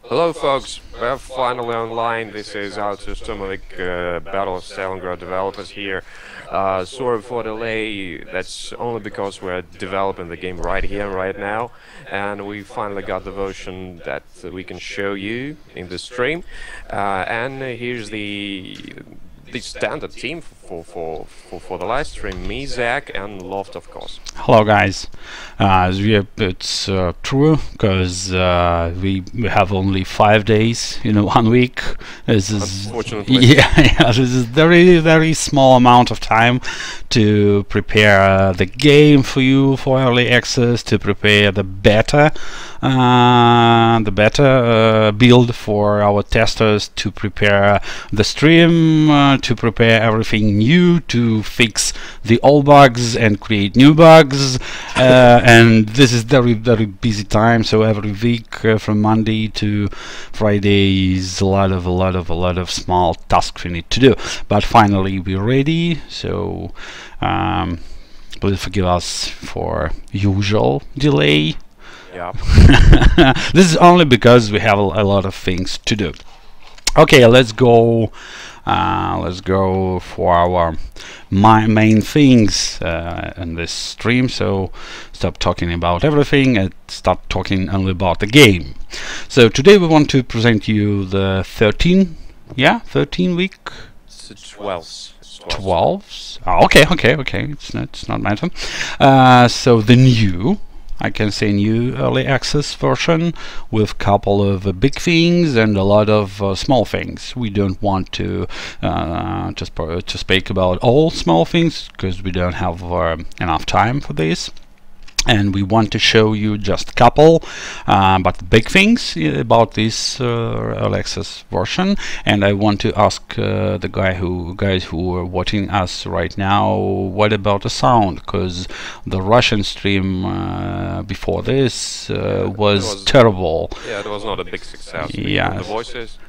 Hello folks, we're finally online. This is IL-2 Sturmovik, Battle of Stalingrad developers here. Sorry for delay, that's only because we're developing the game right here and right now, and we finally got the version that we can show you in the stream. And here's the standard team for the live stream: me, Zach, and Loft, of course. Hello guys. It's true because we have only 5 days in 1 week. This is Unfortunately. yeah, this is very small amount of time to prepare the game for you for early access, to prepare the beta build for our testers, to prepare the stream, to prepare everything new, to fix the old bugs and create new bugs. And this is very busy time. So every week from Monday to Friday is a lot of small tasks we need to do. But finally we're ready. So please forgive us for usual delay. Yeah. This is only because we have a lot of things to do. Okay, let's go for our main things in this stream. So stop talking about everything and start talking only about the game. So today we want to present you the 13 week. It's 12. 12. Okay. It's not matter. So the new, I can say, new early access version with couple of big things and a lot of small things. We don't want to just speak about all small things because we don't have enough time for this. And we want to show you just a couple, but big things about this early access version. And I want to ask the guys who are watching us right now, what about the sound? Because the Russian stream before this was terrible. Yeah, it was not a big success. Yeah. The voices.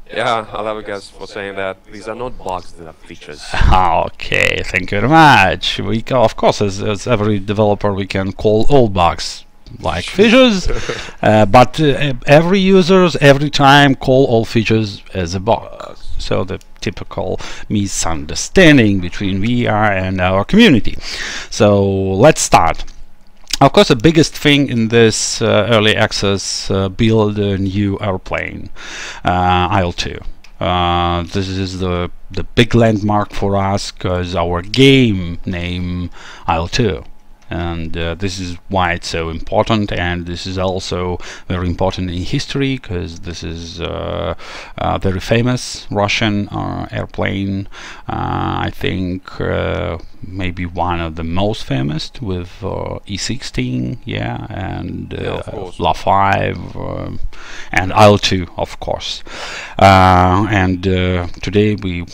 Yeah, I love you guys for saying that. These are not bugs, they are features. Okay, thank you very much. Of course, as every developer, we can call all bugs like features, but every users every time call all features as a bug. So the typical misunderstanding between VR and our community. So let's start. Of course, the biggest thing in this early access build a new airplane, IL-2. This is the big landmark for us because our game name IL-2. And this is why it's so important, and this is also very important in history because this is a very famous Russian airplane. I think maybe one of the most famous with E-16, and Loft 5 and IL-2, of course. And today we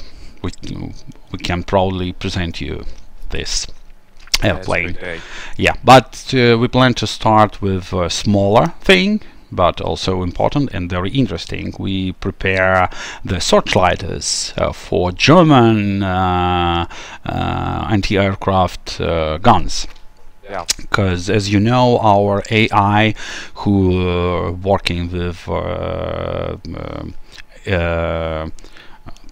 can proudly present you this airplane. Yeah, but we plan to start with a smaller thing, but also important and very interesting. We prepare the searchlighters for German anti-aircraft guns. Yeah. Because as you know, our AI who are working with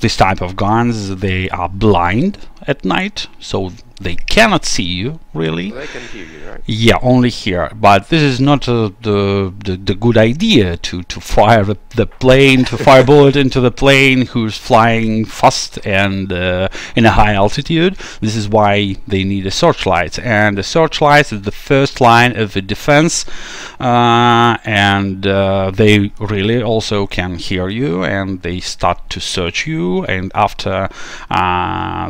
this type of guns, they are blind at night, so they cannot see you really. They can hear you, right? Yeah, only here. But this is not the good idea to fire the plane, to fire bullet into the plane who's flying fast and in a high altitude. This is why they need a searchlight, and the searchlight is the first line of the defense, and they really also can hear you, and they start to search you, and after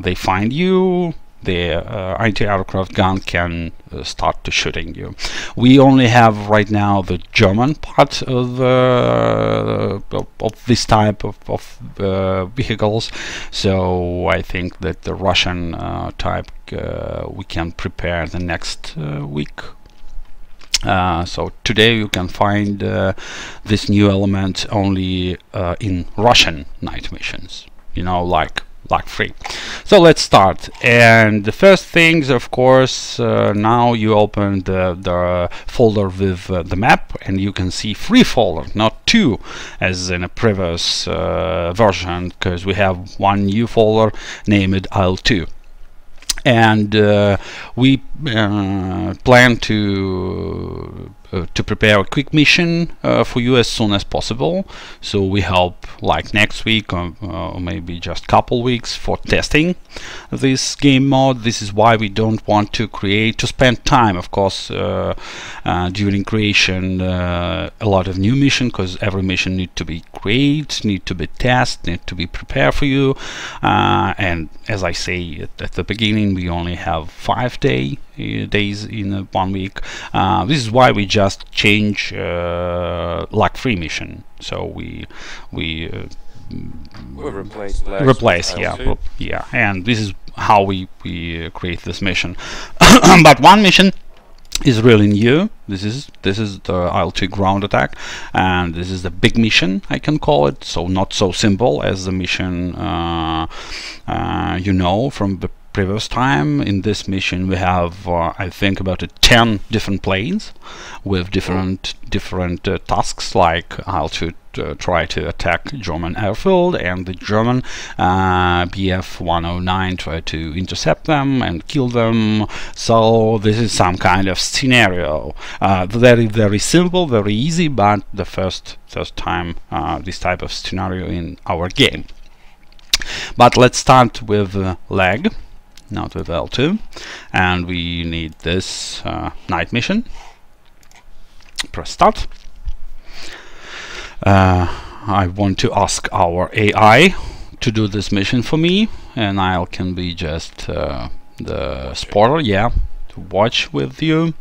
they find you, the anti-aircraft gun can start to shooting you. We only have right now the German part of this type of vehicles, so I think that the Russian type we can prepare the next week. So today you can find this new element only in Russian night missions. You know, like lag free. So let's start. And the first things, of course, now you open the folder with the map, and you can see 3 folders, not 2 as in a previous version, because we have one new folder named IL-2. And we plan to prepare a quick mission for you as soon as possible. So we hope like next week or maybe just couple weeks for testing this game mode. This is why we don't want to spend time, of course, during creation a lot of new mission, because every mission need to be created, need to be tested, need to be prepared for you. And as I say at the beginning, we only have 5 days in 1 week. This is why we just change lag free mission. So we replace yeah, and this is how we create this mission. But one mission is really new. This is the IL-2 ground attack, and this is the big mission, I can call it. So not so simple as the mission you know from the previous time. In this mission we have I think about 10 different planes with different tasks, like how to try to attack German airfield, and the German Bf-109 try to intercept them and kill them. So this is some kind of scenario, very simple, very easy, but the first time this type of scenario in our game. But let's start with lag, not with L2, and we need this night mission. Press start. I want to ask our AI to do this mission for me, and I can be just the spotter, yeah, to watch with you.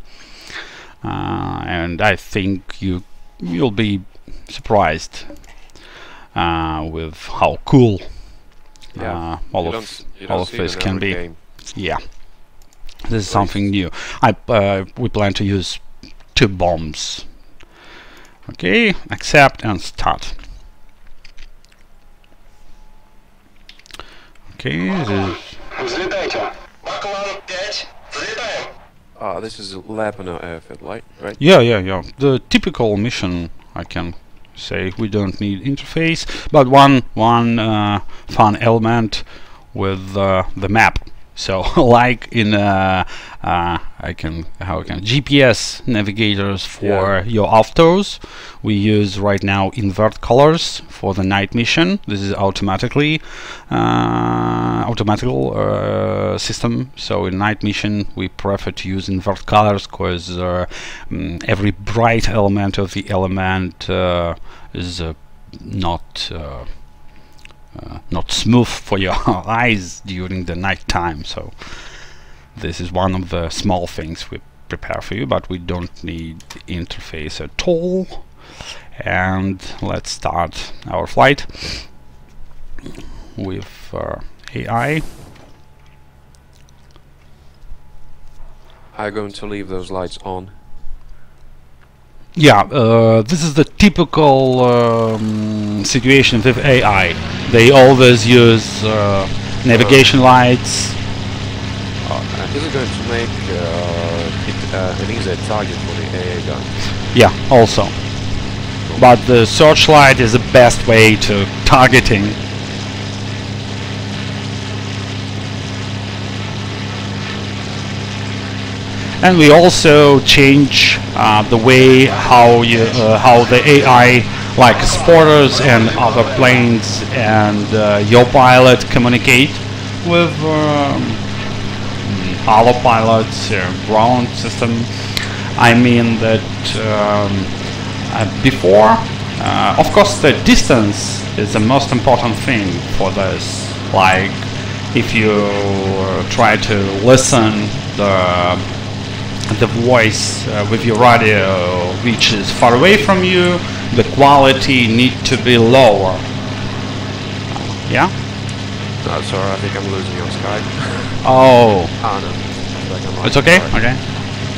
And I think you'll be surprised with how cool all of this can be. Game. Yeah, this is something new. We plan to use 2 bombs. Okay, accept and start. Okay, this is Lebanon airfield, right? Yeah. The typical mission, I can say. We don't need interface, but one fun element with the map. So like in GPS navigators for your autos, we use right now invert colors for the night mission. This is automatical system. So in night mission we prefer to use invert colors, because every bright element of the element is not smooth for your eyes during the night time. So this is one of the small things we prepare for you, but we don't need interface at all. And let's start our flight with AI. I'm going to leave those lights on. Yeah, this is the typical situation with AI. They always use navigation lights. This is going to make it an easier target for the AA gun. Yeah, also. But the searchlight is the best way to targeting. And we also change the way how the AI, like spotters and other planes and your pilot, communicate with other pilots, ground system. I mean that before, of course, the distance is the most important thing for this. Like if you try to listen the voice with your radio which is far away from you, the quality need to be lower. Yeah? No, sorry, I think I'm losing you on Skype. Oh. No. It's okay? Okay.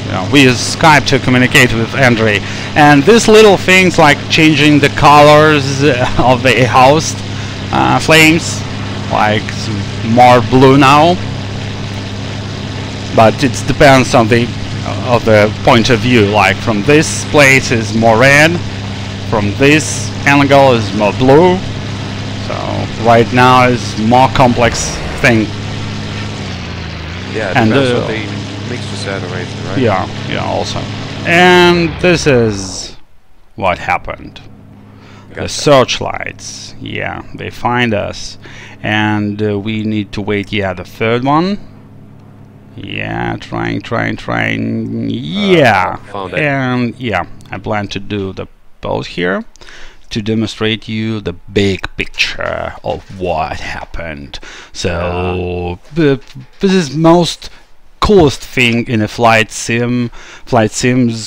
Yeah, we use Skype to communicate with Andre. And these little things like changing the colors of the house flames, like more blue now, but it depends on the point of view. Like from this place is more red, from this angle is more blue. So right now is more complex thing. Yeah, and depends on the mixture saturation, right? Yeah, also. And this is what happened. The searchlights, yeah, they find us, and we need to wait. Yeah, the third one. Yeah, trying. Yeah, found it. And yeah, I plan to do the pose here to demonstrate you the big picture of what happened. So this is most coolest thing in a flight sims,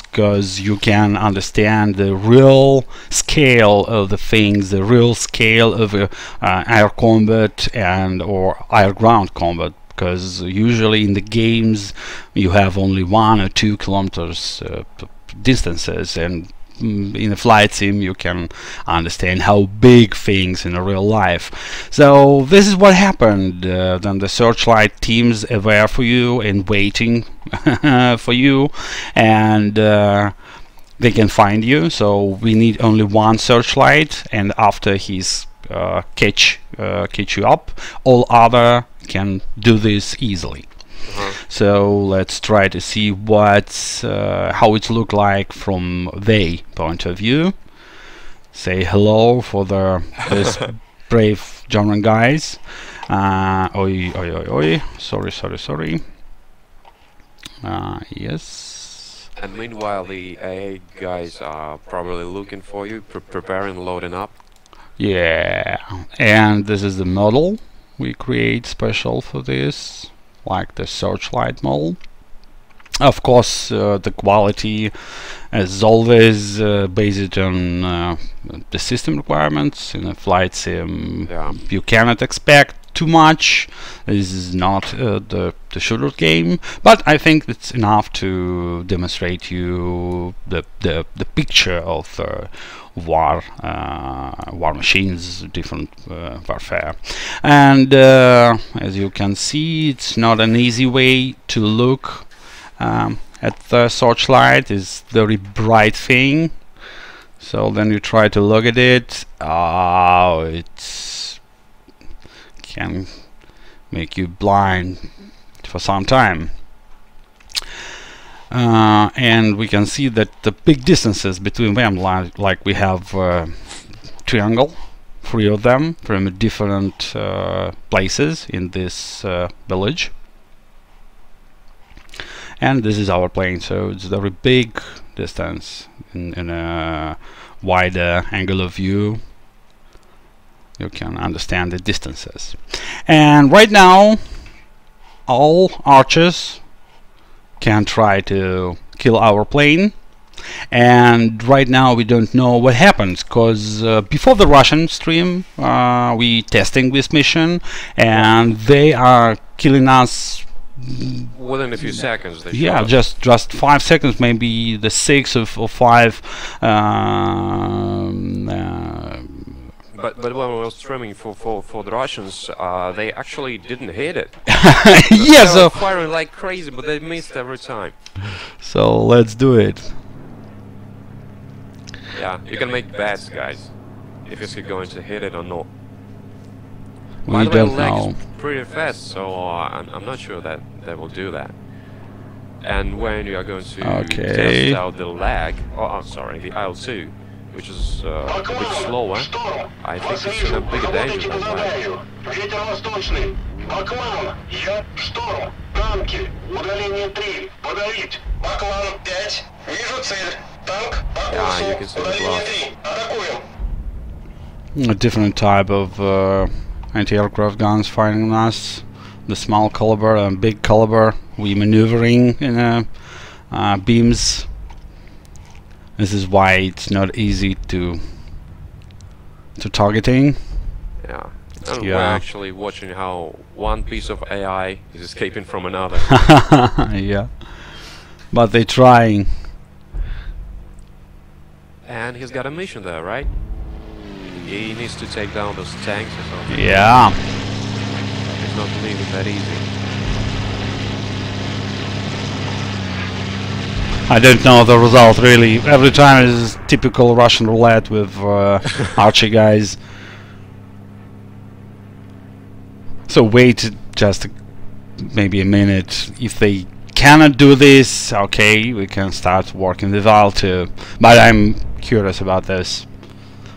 because you can understand the real scale of the things, the real scale of air combat and or air ground combat, because usually in the games you have only 1 or 2 kilometers distances, and in a flight sim you can understand how big things in real life. So this is what happened. Then the searchlight teams are there for you and waiting for you, and they can find you. So we need only 1 searchlight, and after he's catch you up, all other can do this easily. So let's try to see how it look like from their point of view. Say hello for this brave German guys. Oi. Sorry. Yes. And meanwhile, the AA guys are probably looking for you, preparing, loading up. Yeah. And this is the model we create special for this, like the searchlight model. Of course, the quality is always based on the system requirements. In a flight sim, you cannot expect too much. This is not the shooter game, but I think it's enough to demonstrate you the picture of war machines, different warfare. And as you can see, it's not an easy way to look at the searchlight. It's very bright thing. So then you try to look at it. It can make you blind for some time. And we can see that the big distances between them, like we have triangle, 3 of them from different places in this village. And this is our plane, so it's a very big distance in a wider angle of view. You can understand the distances. And right now all archers can try to kill our plane, and right now we don't know what happens, because before the Russian stream we testing this mission, and they are killing us within a few seconds. Yeah, just 5 seconds, maybe the 6 or 5. But when we were streaming for the Russians, they actually didn't hit it. Yeah, they were firing like crazy, but they missed every time. So let's do it. Yeah, you can make bets, guys, if it's going to hit it or not. We don't know. Is pretty fast, so I'm not sure that they will do that. And when you are going to test out the lag, the IL-2, which is a bit slower, I think it's in a bigger danger than lag. Yeah, you can see the blast. A different type of anti-aircraft guns firing us. The small caliber and big caliber, we maneuvering in beams. This is why it's not easy to targeting. Yeah. And we're actually watching how one piece of AI is escaping from another. Yeah. But they're trying. And he's got a mission there, right? He needs to take down those tanks or something. Yeah. not believe it that easy. I don't know the result really. Every time is typical Russian roulette with Archie guys. So wait just maybe a minute. If they cannot do this, okay, we can start working with IL-2. But I'm curious about this.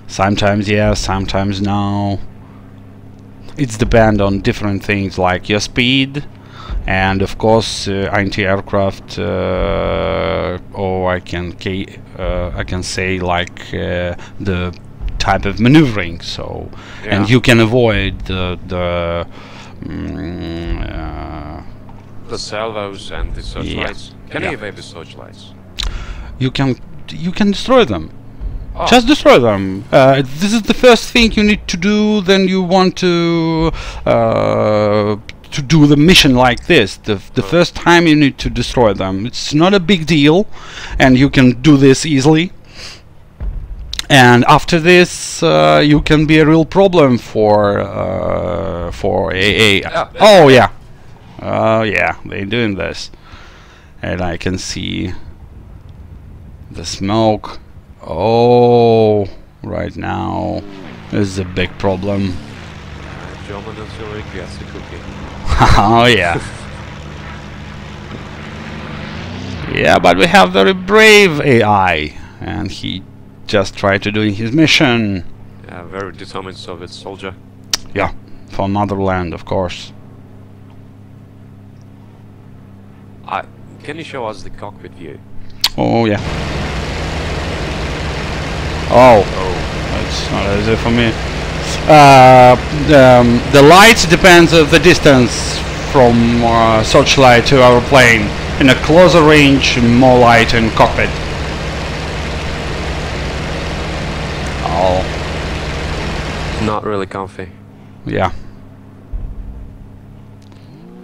Sometimes yes, sometimes no. It's depend on different things like your speed and of course anti-aircraft, or I can say like the type of maneuvering. So and you can avoid the salvos and the searchlights. Can you evade the searchlights? You can destroy them. Oh. Just destroy them. This is the first thing you need to do. Then you want to do the mission like this. The first time you need to destroy them. It's not a big deal, and you can do this easily. And after this, you can be a real problem for AA. Oh yeah, yeah, they're doing this, and I can see the smoke. Oh, right now is a big problem. German and Zurich gets the cookie. Oh yeah. Yeah, but we have very brave AI, and he just tried to do his mission. Yeah, very determined Soviet soldier. Yeah, for motherland, of course. Can you show us the cockpit view? Oh yeah. Oh, that's not easy for me. The light depends on the distance from searchlight to our plane. In a closer range, more light in cockpit. Oh. Not really comfy. Yeah.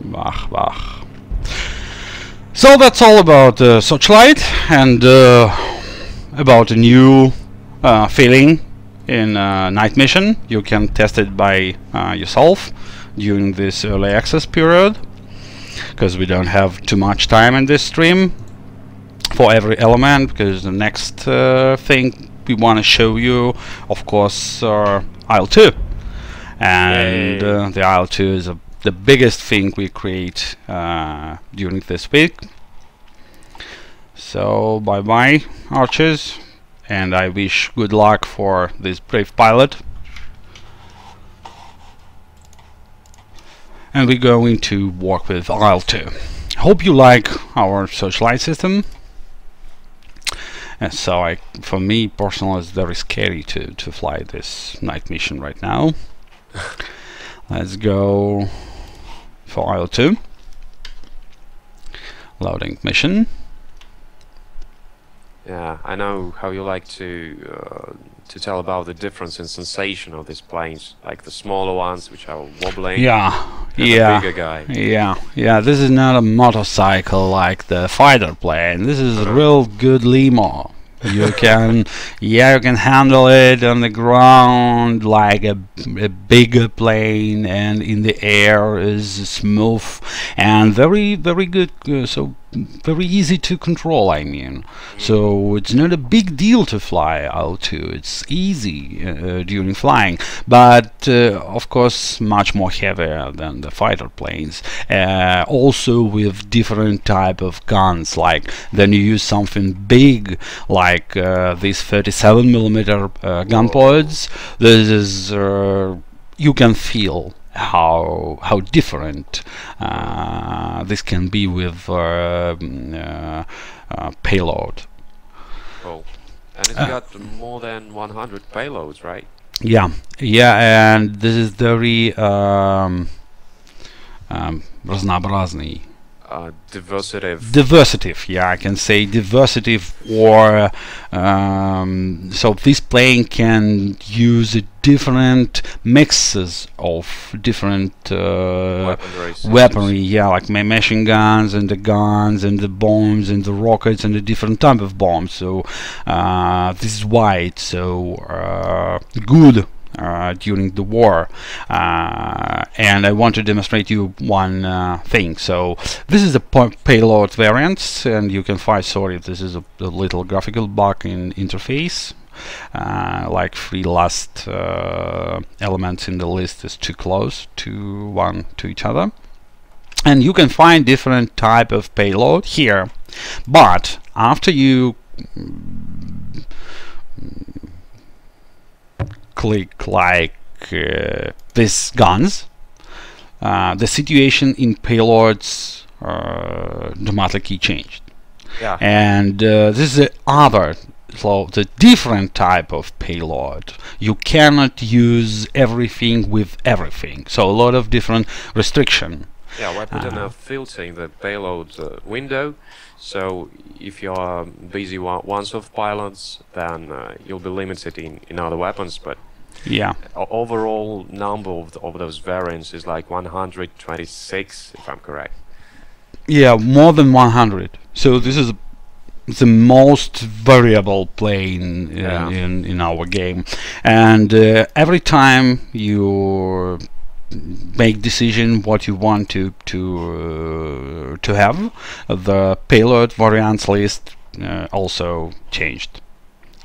Bach, bach. So that's all about searchlight and about a new feeling in night mission. You can test it by yourself during this early access period, because we don't have too much time in this stream for every element, because the next thing we want to show you, of course, IL-2, and the IL-2 is the biggest thing we create during this week. So bye bye archers, and I wish good luck for this brave pilot. And we're going to work with IL-2. Hope you like our searchlight system. And so for me personally, it's very scary to fly this night mission right now. Let's go for IL-2. Loading mission. Yeah, I know how you like to tell about the difference in sensation of these planes, like the smaller ones which are wobbling. Yeah, and yeah, the bigger guy. yeah. This is not a motorcycle like the fighter plane. This is a real good limo. You can, you can handle it on the ground like a bigger plane, and in the air is smooth and very good. So very easy to control, I mean. So it's not a big deal to fly IL-2. It's easy during flying, but of course much more heavier than the fighter planes. Also with different type of guns. Like then you use something big like these 37mm gun pods. This is you can feel how different this can be with payload. Oh, and it's got more than 100 payloads, right? Yeah, and this is very разнообразный. Diversive, yeah, I can say diversive, or so this plane can use different mixes of different weaponry, yeah, like machine guns and the bombs and the rockets and the different type of bombs. So this is why it's so good during the war, and I want to demonstrate you one thing. So this is the payload variant, and you can find, sorry, this is a little graphical bug in interface. Like 3 last elements in the list is too close to each other, and you can find different type of payload here. But after you click like these guns, the situation in payloads dramatically changed. Yeah. And this is the other, so the different type of payload. You cannot use everything with everything. So a lot of different restriction. Yeah, I put in a filter in the payload window. So if you are busy once with pilots, then you'll be limited in other weapons. But yeah, overall number of those variants is like 126, if I'm correct. Yeah, more than 100. So this is the most variable plane in our game, and every time you make decision what you want to have, the payload variants list also changed.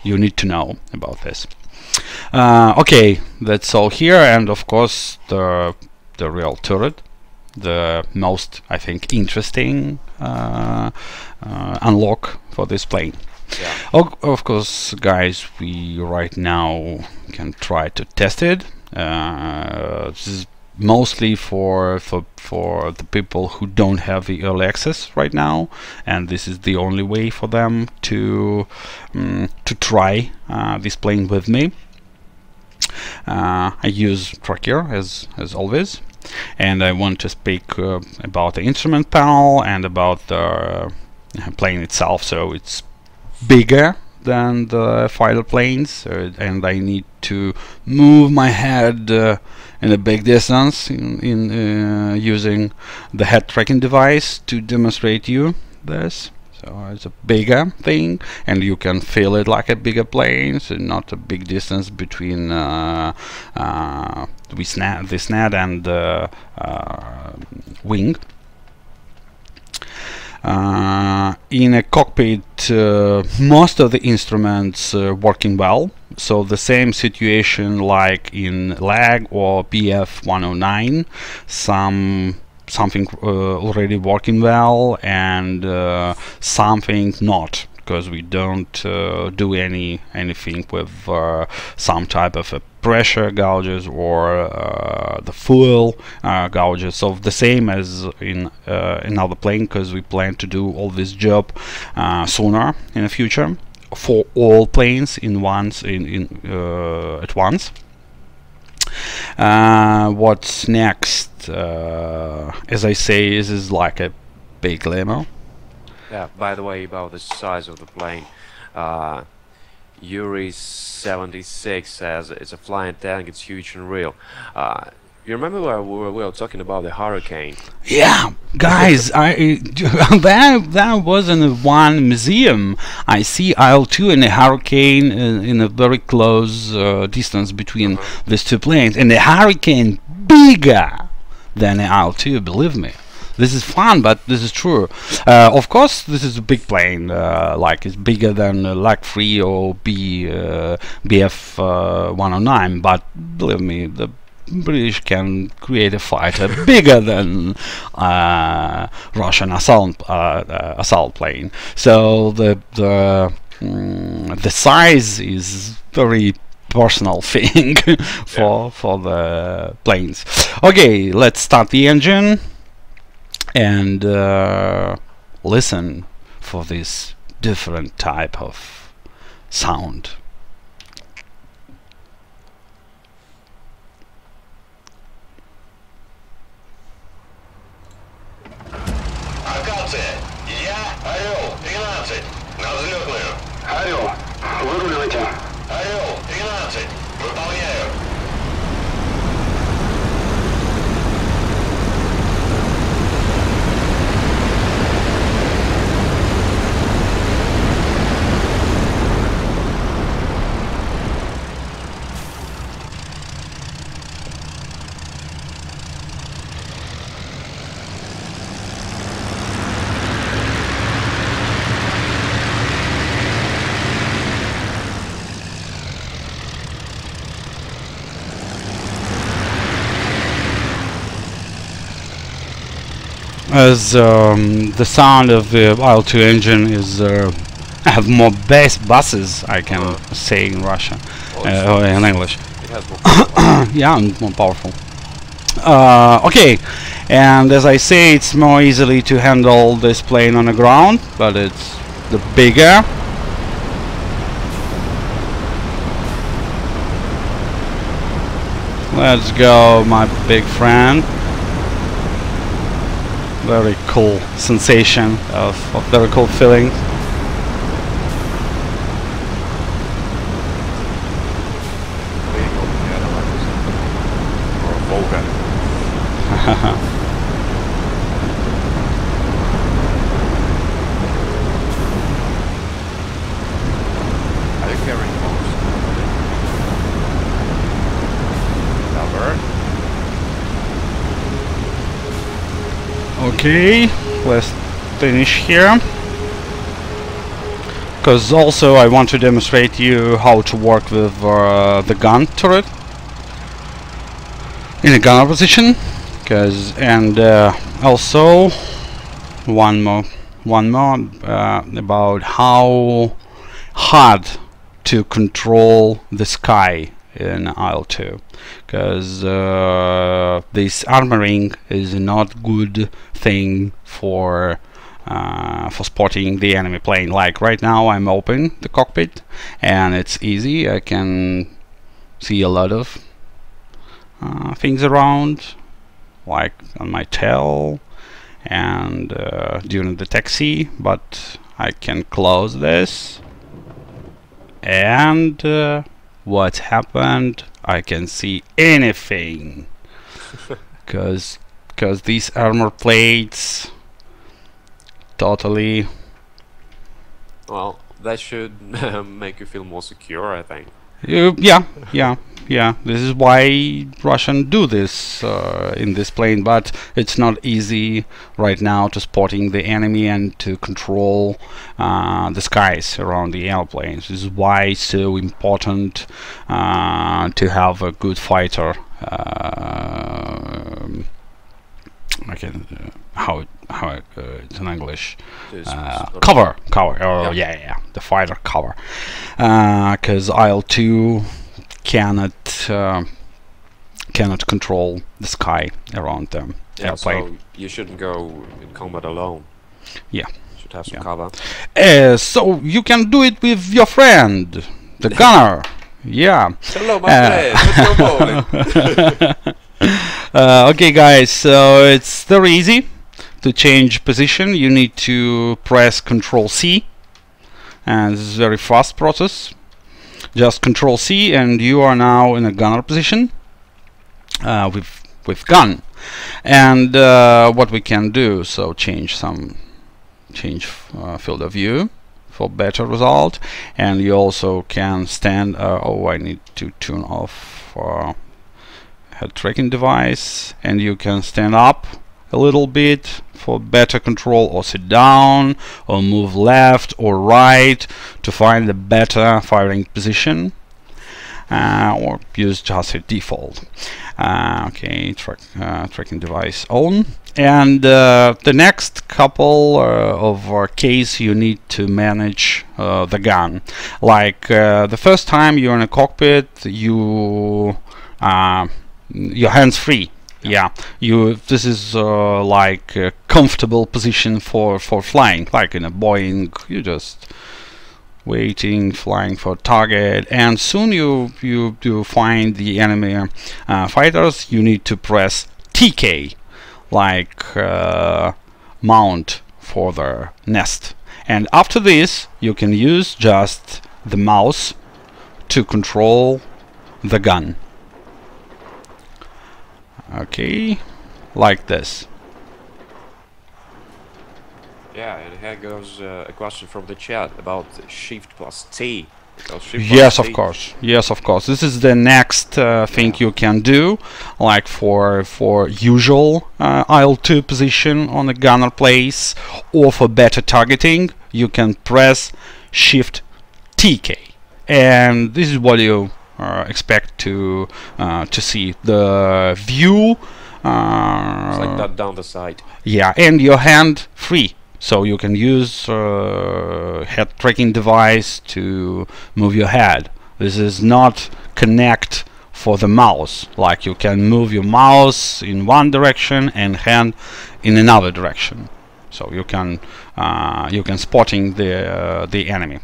You need to know about this. Okay, that's all here, and of course the real turret, the most, I think, interesting unlock for this plane. Yeah. Of course, guys, we right now can try to test it. This is mostly for the people who don't have the early access right now, and this is the only way for them to try this plane with me. I use tracker as always, and I want to speak about the instrument panel and about the plane itself. So it's bigger than the fighter planes, and I need to move my head in a big distance in using the head tracking device to demonstrate you this. So it's a bigger thing, and you can feel it like a bigger plane, so not a big distance between this net and the wing. In a cockpit, most of the instruments working well. So the same situation like in LAG or BF-109, something already working well, and something not, because we don't do anything with some type of a pressure gauges or the fuel gauges. So the same as in another plane, because we plan to do all this job sooner in the future for all planes at once. What's next? As I say, this is like a big limo. Yeah, by the way, about the size of the plane, Yuri 76 says it's a flying tank, it's huge and real. You remember where we were talking about the Hurricane? Yeah, guys, that was in one museum. I see IL-2 and the Hurricane in a very close distance between these two planes, and the Hurricane bigger than the IL-2, believe me. This is fun, but this is true. Of course, this is a big plane, like it's bigger than LAG-3 or BF-109, but believe me, the British can create a fighter bigger than Russian assault plane. So the size is very personal thing for the planes. Okay, let's start the engine and listen for this different type of sound. Акация, я Орел 13, на взлетную. Орел, выруливайте. Орел 13, выполняю. as the sound of the IL-2 engine is have more buses, I can say in Russian or in English. It has more Yeah, and more powerful. Okay, and as I say, it's more easily to handle this plane on the ground, but it's the bigger. Let's go, my big friend. Very cool sensation of very cool feeling. or a Volga. Are you carrying bombs? Cover. Okay, let's finish here. Because also I want to demonstrate you how to work with the gun turret in a gunner position. Also one more about how hard to control the sky in IL-2, because this armoring is not good thing for spotting the enemy plane. Like right now I'm open the cockpit and it's easy, I can see a lot of things around, like on my tail and during the taxi, but I can close this and what happened, I can see anything because these armor plates totally. Well, that should make you feel more secure, I think. Yeah. This is why Russians do this in this plane, but it's not easy right now to spotting the enemy and to control the skies around the airplanes. This is why it's so important to have a good fighter. How it's in English? Cover. Yeah, the fighter cover. Because IL-2 cannot control the sky around them airplane. So you shouldn't go in combat alone. Yeah. You should have some cover. So you can do it with your friend, the gunner. Yeah. Hello, my friend. Let's go bowling. Okay, guys. So it's very easy to change position. You need to press Control C, and this is a very fast process. Just Control C and you are now in a gunner position with gun. And what we can do, so change field of view for better result, and you also can stand. I need to turn off head tracking device, and you can stand up a little bit for better control, or sit down, or move left or right to find a better firing position, or use just a default. Okay, tracking device on. And the next couple of case you need to manage the gun. Like the first time you're in a cockpit, your hands free. Yeah, this is like a comfortable position for flying, like in a Boeing. You just waiting, flying for target, and soon you find the enemy fighters. You need to press TK, like mount for the nest, and after this you can use just the mouse to control the gun. Okay, like this. Yeah, and here goes a question from the chat about Shift plus T. Yes, of course. Yes, of course. This is the next thing you can do, like for usual IL-2 position on a gunner place, or for better targeting, you can press Shift TK, and this is what you expect to see. The view It's like that down the side. Yeah, and your hand free, so you can use head tracking device to move your head. This is not connect for the mouse, like you can move your mouse in one direction and hand in another direction, so you can spotting the enemy.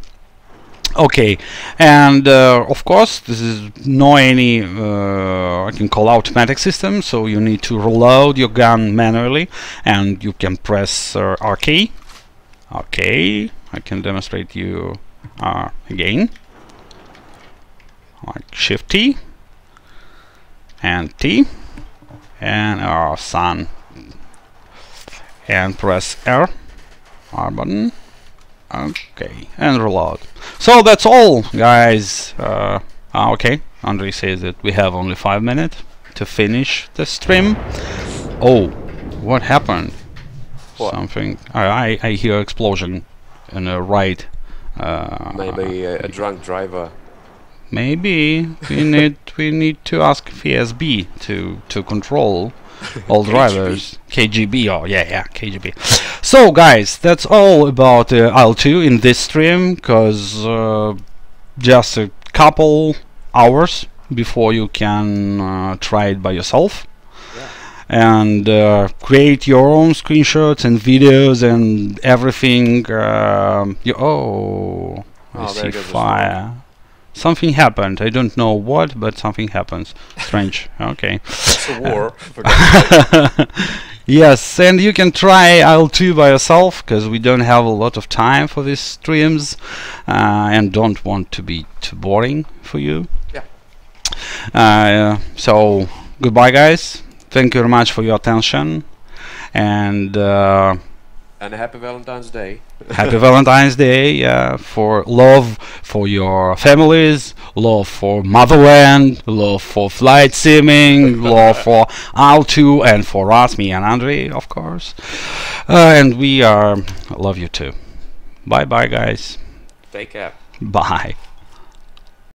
Okay, and of course this is no any I can call automatic system, so you need to reload your gun manually, and you can press R key. Okay, I can demonstrate you again, like Shift T and T and sun, and press R button. Okay, and reload. So that's all, guys. Okay, Andrei says that we have only 5 minutes to finish the stream. Oh, what happened? What? Something. I hear explosion on the right. Maybe a drunk driver. Maybe we need to ask FSB to control all drivers. KGB. Oh yeah, KGB. So guys, that's all about IL-2 in this stream, because just a couple hours before you can try it by yourself. And create your own screenshots and videos and everything. I see fire. Something happened. I don't know what, but something happens. Strange. Okay. It's a war. Yes, and you can try IL-2 by yourself, because we don't have a lot of time for these streams, and don't want to be too boring for you. Yeah. So goodbye, guys. Thank you very much for your attention, and a happy Valentine's Day. Happy Valentine's Day, for love for your families, love for motherland, love for flight simming, love for IL-2, and for us, me and Andrei, of course. And we love you too. Bye bye, guys. Take care. Bye.